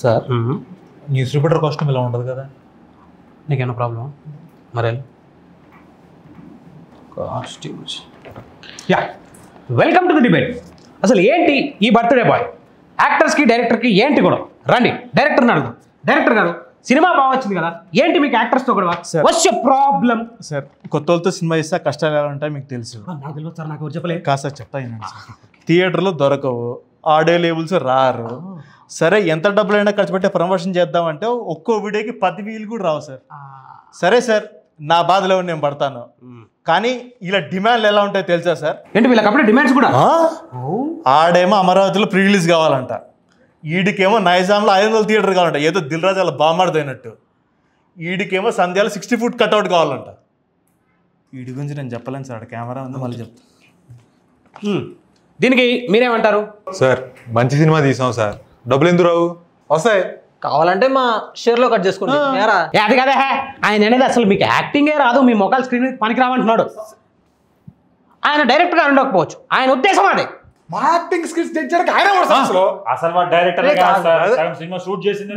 Sir news reporter costume ఇలా ఉండదు కదా? నీకేమైనా ప్రాబ్లం? మరి costumes. Yeah, welcome to the debate. అసలు ఏంటి ఈ బర్త్డే బాయ్? యాక్టర్స్కి డైరెక్టర్కి ఏంటి గొడవ? రండి డైరెక్టర్ని అడుగు. డైరెక్టర్ గారు, సినిమా బాగా వచ్చింది కదా, ఏంటి మీకు యాక్టర్స్తో గొడవ? What's your problem? సార్ కొత్త వాళ్ళతో సినిమా ఇస్తే కష్టాలు ఎలా ఉంటాయి మీకు తెలుసు. నాకు తెలియదు సార్, నాకు ఎవరు చెప్పలేదు. కాదు సార్, చెప్తా సార్. థియేటర్లో దొరకవు, ఆడియో లేబుల్స్ రారు. సరే ఎంత డబ్బులైనా ఖర్చు పెట్టి ప్రమోషన్ చేద్దామంటే ఒక్కో వీడియోకి 10 వీలు కూడా రావు సార్. సరే సార్, నా బాధలో నేను పడతాను, కానీ ఇలా డిమాండ్లు ఎలా ఉంటాయో తెలుసా సార్? ఏంటి వీళ్ళకి అప్పుడే డిమాండ్స్ కూడా? ఆడేమో అమరావతిలో ప్రీ రిలీజ్ కావాలంట, ఈడికేమో నైజాంలో 500 థియేటర్ కావాలంట, ఏదో దిల్ రాజు అలా బామాడదైనట్టు. ఈడికేమో సంధ్యాలో 60 ఫుట్ కట్అవుట్ కావాలంట. వీడి గురించి నేను చెప్పలేను సార్, కెమెరా ఉంది మళ్ళీ చెప్తా. దీనికి మీరేమంటారు? సార్ మంచి సినిమా తీసాం సార్, డబ్బులు ఎందుకు రావు? వస్తాయి. కావాలంటే మా షేర్లో కట్ చేసుకోండి. అది కదా ఆయన అనేది, అసలు మీకు యాక్టింగే రాదు, మీ మొక్కలు స్క్రీన్ మీద పనికి రావంటున్నాడు. ఆయన డైరెక్ట్గా ఉండకపోవచ్చు, ఆయన ఉద్దేశం అదే. మా యాక్టింగ్ స్కిల్స్ తెచ్చడానికి ఆయన అసలు మా డైరెక్టర్ సినిమా షూట్ చేసింది.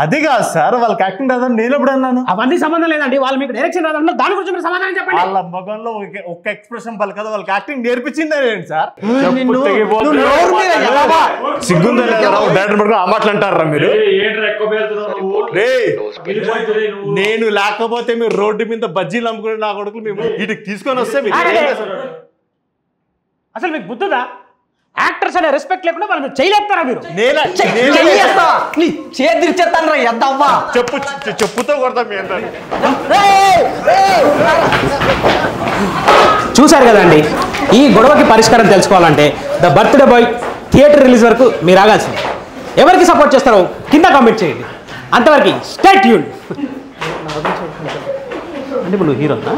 అది కాదు సార్, వాళ్ళకి యాక్టింగ్ రాదని నేను ఎప్పుడు అన్నాను? అవన్నీ సంబంధం లేదండి, వాళ్ళు మీకు డైరెక్షన్ రాదన్న దాని గురించి మీరు సమాధానం చెప్పండి. వాళ్ళ మొగంలో ఒక్క ఎక్స్ప్రెషన్ పలు కదా, వాళ్ళకి యాక్టింగ్ నేర్పించిందే ఏంటి సార్? సిగ్గుందా డైరెక్టర్ పడుకుని ఆ మాటలు అంటారా మీరు? నేను లేకపోతే మీరు రోడ్డు మీద బజ్జీలు అమ్ముకుని నా కొడుకులు మేము వీటికి తీసుకొని వస్తే అసలు మీకు బుద్ధుదా? యాక్టర్స్ అనే రెస్పెక్ట్ లేకుండా వాళ్ళు చేయలేస్తారా మీరు? చేతిరిచేస్తాను రా ఎద్దవ్వా. చెప్పుతో కొడతాం మీ అందరినీ. చూశారు కదండి, ఈ గొడవకి పరిష్కారం తెలుసుకోవాలంటే the birthday boy theatre release వరకు మీరు ఆగాల్సింది. ఎవరికి సపోర్ట్ చేస్తారో కింద కామెంట్ చేయండి. అంతవరకు స్టే ట్యూన్డ్. అంటే ఇప్పుడు నువ్వు హీరోనా?